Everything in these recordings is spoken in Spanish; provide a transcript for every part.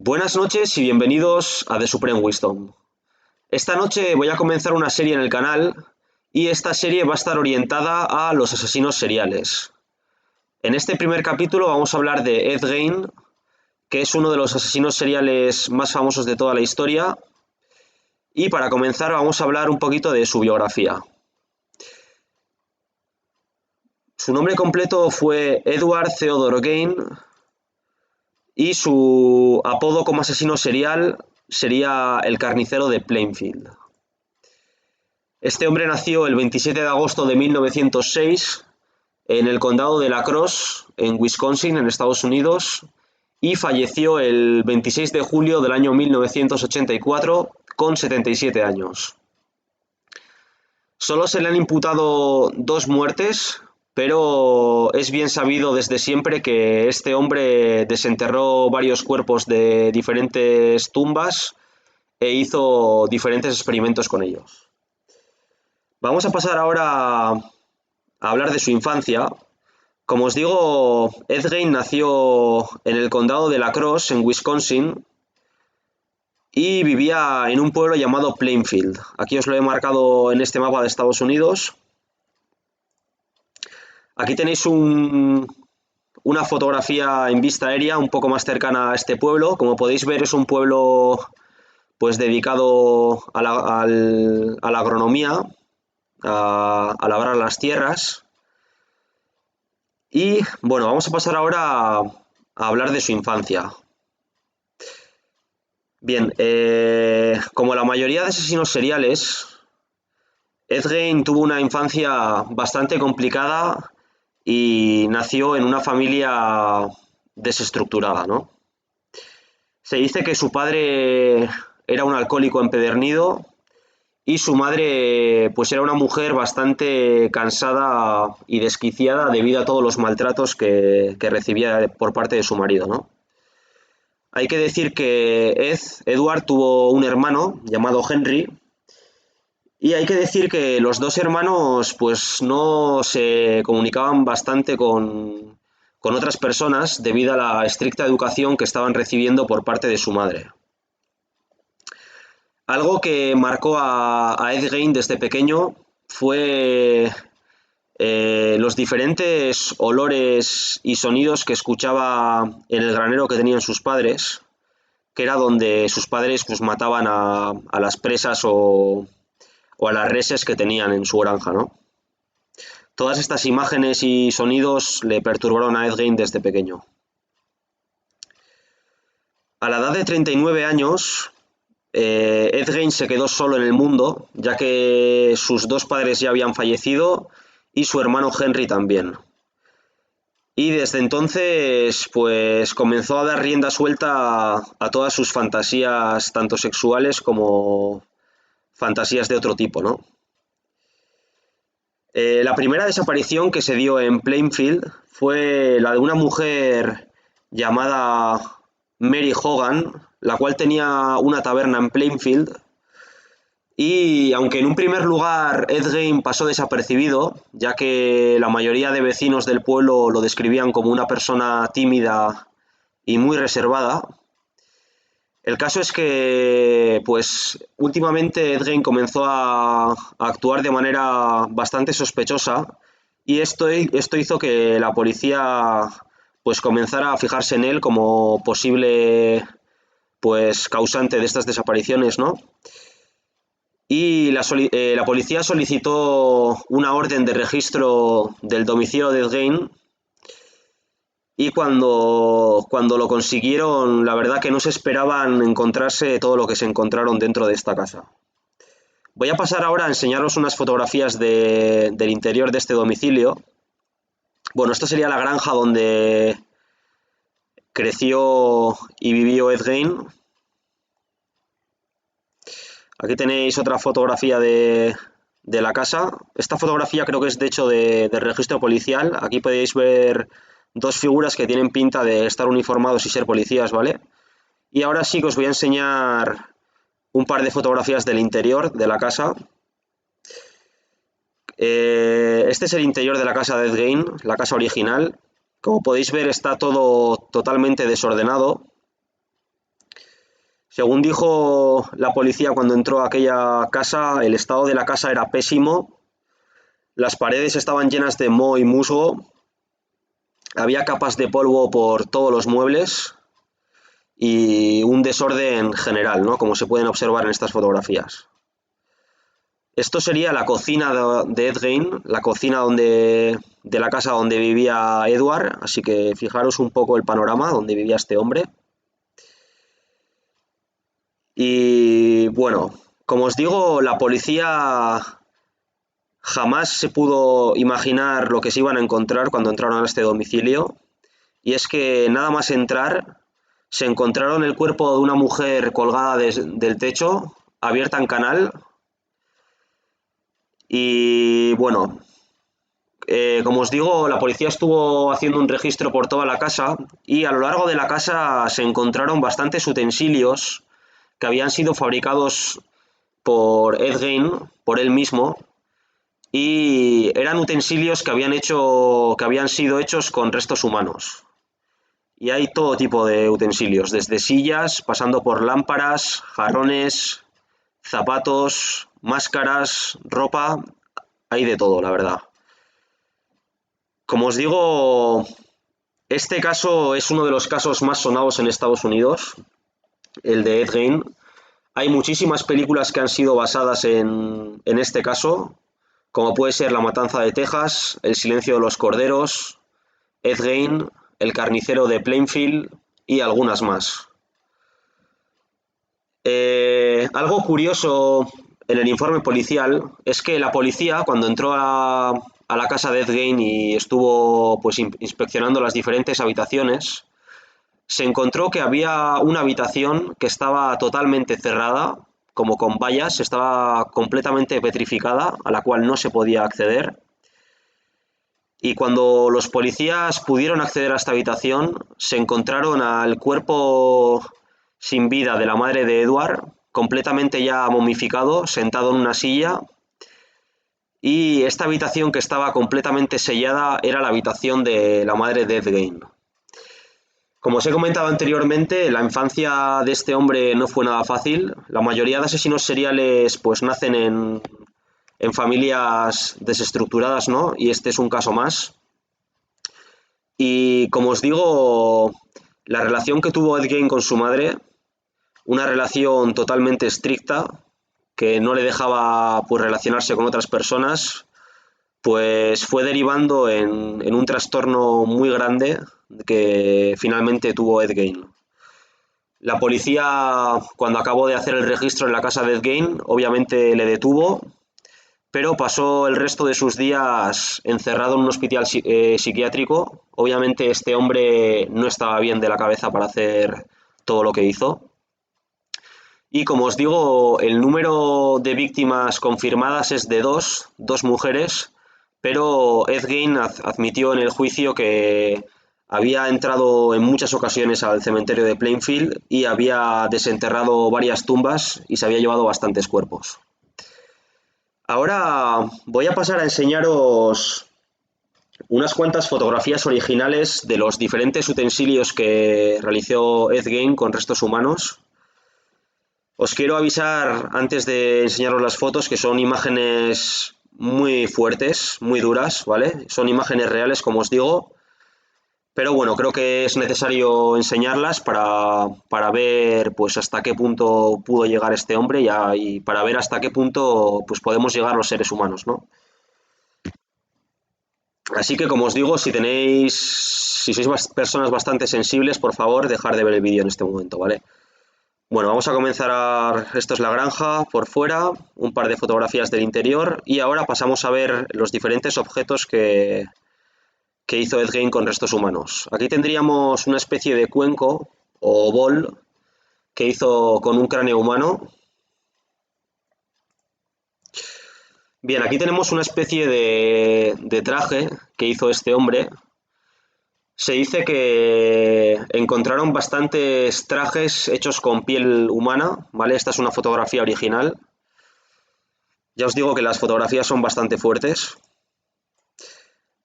Buenas noches y bienvenidos a The Supreme Wisdom. Esta noche voy a comenzar una serie en el canal y esta serie va a estar orientada a los asesinos seriales. En este primer capítulo vamos a hablar de Ed Gein, que es uno de los asesinos seriales más famosos de toda la historia, y para comenzar vamos a hablar un poquito de su biografía. Su nombre completo fue Edward Theodore Gein y su apodo como asesino serial sería el carnicero de Plainfield. Este hombre nació el 27 de agosto de 1906 en el condado de La Crosse, en Wisconsin, en Estados Unidos, y falleció el 26 de julio del año 1984 con 77 años. Solo se le han imputado 2 muertes, pero es bien sabido desde siempre que este hombre desenterró varios cuerpos de diferentes tumbas e hizo diferentes experimentos con ellos. Vamos a pasar ahora a hablar de su infancia. Como os digo, Ed Gein nació en el condado de La Crosse, en Wisconsin, y vivía en un pueblo llamado Plainfield. Aquí os lo he marcado en este mapa de Estados Unidos. Aquí tenéis una fotografía en vista aérea un poco más cercana a este pueblo. Como podéis ver, es un pueblo pues dedicado a la agronomía, a labrar las tierras. Y bueno, vamos a pasar ahora a hablar de su infancia. Bien, como la mayoría de asesinos seriales, Ed Gein tuvo una infancia bastante complicada y nació en una familia desestructurada, ¿no? Se dice que su padre era un alcohólico empedernido y su madre pues era una mujer bastante cansada y desquiciada debido a todos los maltratos que recibía por parte de su marido, ¿no? Hay que decir que Edward tuvo un hermano llamado Henry, y hay que decir que los dos hermanos pues no se comunicaban bastante con otras personas debido a la estricta educación que estaban recibiendo por parte de su madre. Algo que marcó a Ed Gein desde pequeño fue los diferentes olores y sonidos que escuchaba en el granero que tenían sus padres, que era donde sus padres pues mataban a las presas o a las reses que tenían en su granja, ¿no? Todas estas imágenes y sonidos le perturbaron a Ed Gein desde pequeño. A la edad de 39 años, Ed Gein se quedó solo en el mundo, ya que sus 2 padres ya habían fallecido y su hermano Henry también. Y desde entonces, pues comenzó a dar rienda suelta a todas sus fantasías, tanto sexuales como fantasías de otro tipo, ¿no? La primera desaparición que se dio en Plainfield fue la de una mujer llamada Mary Hogan, la cual tenía una taberna en Plainfield, y aunque en un primer lugar Ed Gein pasó desapercibido, ya que la mayoría de vecinos del pueblo lo describían como una persona tímida y muy reservada, el caso es que, pues, últimamente Ed Gein comenzó a actuar de manera bastante sospechosa, y esto hizo que la policía pues comenzara a fijarse en él como posible pues causante de estas desapariciones, ¿no? Y la policía solicitó una orden de registro del domicilio de Ed Gein, y cuando lo consiguieron, la verdad que no se esperaban encontrarse todo lo que se encontraron dentro de esta casa. Voy a pasar ahora a enseñaros unas fotografías del interior de este domicilio. Bueno, esto sería la granja donde creció y vivió Ed Gein. Aquí tenéis otra fotografía de la casa. Esta fotografía creo que es de hecho del registro policial. Aquí podéis ver 2 figuras que tienen pinta de estar uniformados y ser policías, ¿vale? Y ahora sí que os voy a enseñar un par de fotografías del interior de la casa. Este es el interior de la casa de Ed Gein, la casa original. Como podéis ver, está todo totalmente desordenado. Según dijo la policía cuando entró a aquella casa, el estado de la casa era pésimo, las paredes estaban llenas de moho y musgo, había capas de polvo por todos los muebles y un desorden general, ¿no? Como se pueden observar en estas fotografías. Esto sería la cocina de Ed Gein, la cocina de la casa donde vivía Edward, así que fijaros un poco el panorama donde vivía este hombre. Y bueno, como os digo, la policía jamás se pudo imaginar lo que se iban a encontrar cuando entraron a este domicilio, y es que nada más entrar se encontraron el cuerpo de una mujer colgada del techo, abierta en canal, y bueno, como os digo, la policía estuvo haciendo un registro por toda la casa y a lo largo de la casa se encontraron bastantes utensilios que habían sido fabricados por Ed Gein, por él mismo, y eran utensilios que habían sido hechos con restos humanos. Y hay todo tipo de utensilios, desde sillas, pasando por lámparas, jarrones, zapatos, máscaras, ropa, hay de todo, la verdad. Como os digo, este caso es uno de los casos más sonados en Estados Unidos, el de Ed Gein. Hay muchísimas películas que han sido basadas en este caso, como puede ser La Matanza de Texas, El Silencio de los Corderos, Ed Gein, El Carnicero de Plainfield y algunas más. Algo curioso en el informe policial es que la policía, cuando entró a la casa de Ed Gein y estuvo pues, inspeccionando las diferentes habitaciones, se encontró que había una habitación que estaba totalmente cerrada, como con vallas, estaba completamente petrificada, a la cual no se podía acceder. Y cuando los policías pudieron acceder a esta habitación, se encontraron al cuerpo sin vida de la madre de Edward, completamente ya momificado, sentado en una silla. Y esta habitación que estaba completamente sellada era la habitación de la madre de Ed Gein. Como os he comentado anteriormente, la infancia de este hombre no fue nada fácil. La mayoría de asesinos seriales pues nacen en familias desestructuradas, ¿no? Y este es un caso más. Y como os digo, la relación que tuvo Ed Gein con su madre, una relación totalmente estricta, que no le dejaba pues, relacionarse con otras personas, pues fue derivando en un trastorno muy grande que finalmente tuvo Ed Gein. La policía, cuando acabó de hacer el registro en la casa de Ed Gein, obviamente le detuvo, pero pasó el resto de sus días encerrado en un hospital psiquiátrico. Obviamente este hombre no estaba bien de la cabeza para hacer todo lo que hizo. Y como os digo, el número de víctimas confirmadas es de dos mujeres, pero Ed Gein admitió en el juicio que había entrado en muchas ocasiones al cementerio de Plainfield y había desenterrado varias tumbas y se había llevado bastantes cuerpos. Ahora voy a pasar a enseñaros unas cuantas fotografías originales de los diferentes utensilios que realizó Ed Gein con restos humanos. Os quiero avisar antes de enseñaros las fotos que son imágenes muy fuertes, muy duras, ¿vale? Son imágenes reales, como os digo, pero bueno, creo que es necesario enseñarlas para ver pues hasta qué punto pudo llegar este hombre y para ver hasta qué punto pues podemos llegar los seres humanos, ¿no? Así que como os digo, si sois personas bastante sensibles, por favor, dejar de ver el vídeo en este momento, ¿vale? Bueno, vamos a comenzar esto es la granja por fuera, un par de fotografías del interior y ahora pasamos a ver los diferentes objetos que hizo Ed Gein con restos humanos. Aquí tendríamos una especie de cuenco o bol que hizo con un cráneo humano. Bien, aquí tenemos una especie de traje que hizo este hombre. Se dice que encontraron bastantes trajes hechos con piel humana, ¿vale? Esta es una fotografía original. Ya os digo que las fotografías son bastante fuertes.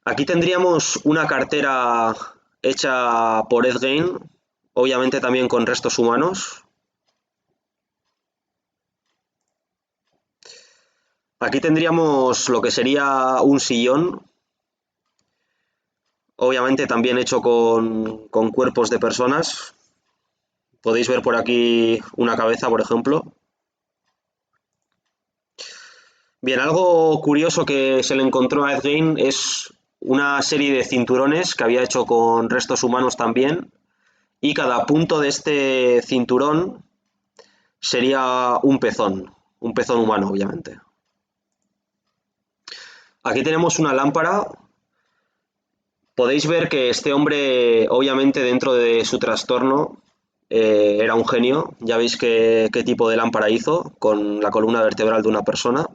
Aquí tendríamos una cartera hecha por Ed Gein, obviamente también con restos humanos. Aquí tendríamos lo que sería un sillón, obviamente también hecho con cuerpos de personas. Podéis ver por aquí una cabeza, por ejemplo. Bien, algo curioso que se le encontró a Ed Gein es una serie de cinturones que había hecho con restos humanos también, y cada punto de este cinturón sería un pezón humano, obviamente. Aquí tenemos una lámpara. Podéis ver que este hombre, obviamente, dentro de su trastorno, era un genio. Ya veis qué tipo de lámpara hizo con la columna vertebral de una persona.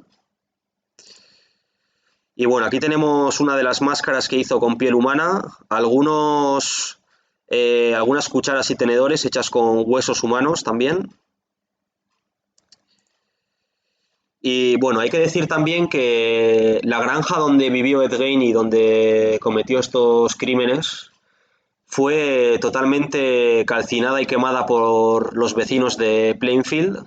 Y bueno, aquí tenemos una de las máscaras que hizo con piel humana, algunas cucharas y tenedores hechas con huesos humanos también. Y bueno, hay que decir también que la granja donde vivió Ed Gein y donde cometió estos crímenes fue totalmente calcinada y quemada por los vecinos de Plainfield.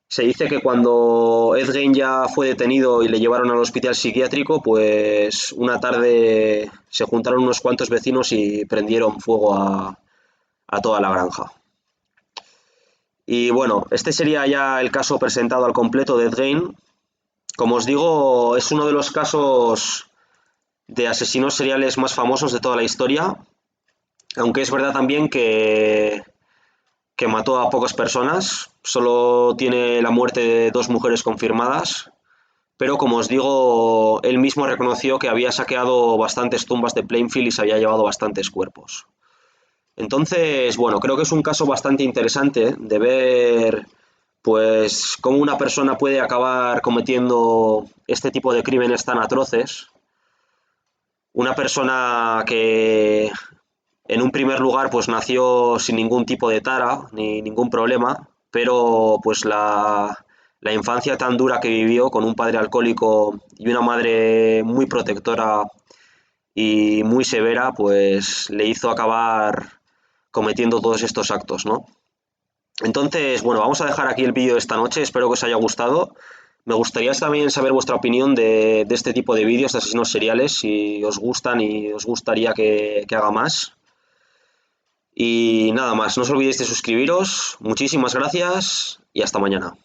Se dice que cuando Ed Gein ya fue detenido y le llevaron al hospital psiquiátrico, pues una tarde se juntaron unos cuantos vecinos y prendieron fuego a toda la granja. Y bueno, este sería ya el caso presentado al completo de Ed Gein. Como os digo, es uno de los casos de asesinos seriales más famosos de toda la historia, aunque es verdad también que mató a pocas personas, solo tiene la muerte de 2 mujeres confirmadas, pero como os digo, él mismo reconoció que había saqueado bastantes tumbas de Plainfield y se había llevado bastantes cuerpos. Entonces, bueno, creo que es un caso bastante interesante de ver pues cómo una persona puede acabar cometiendo este tipo de crímenes tan atroces. Una persona que en un primer lugar pues nació sin ningún tipo de tara ni ningún problema, pero pues la infancia tan dura que vivió con un padre alcohólico y una madre muy protectora y muy severa, pues le hizo acabar cometiendo todos estos actos, ¿no? Entonces, bueno, vamos a dejar aquí el vídeo de esta noche, espero que os haya gustado. Me gustaría también saber vuestra opinión de este tipo de vídeos de asesinos seriales, si os gustan y os gustaría que haga más. Y nada más, no os olvidéis de suscribiros, muchísimas gracias y hasta mañana.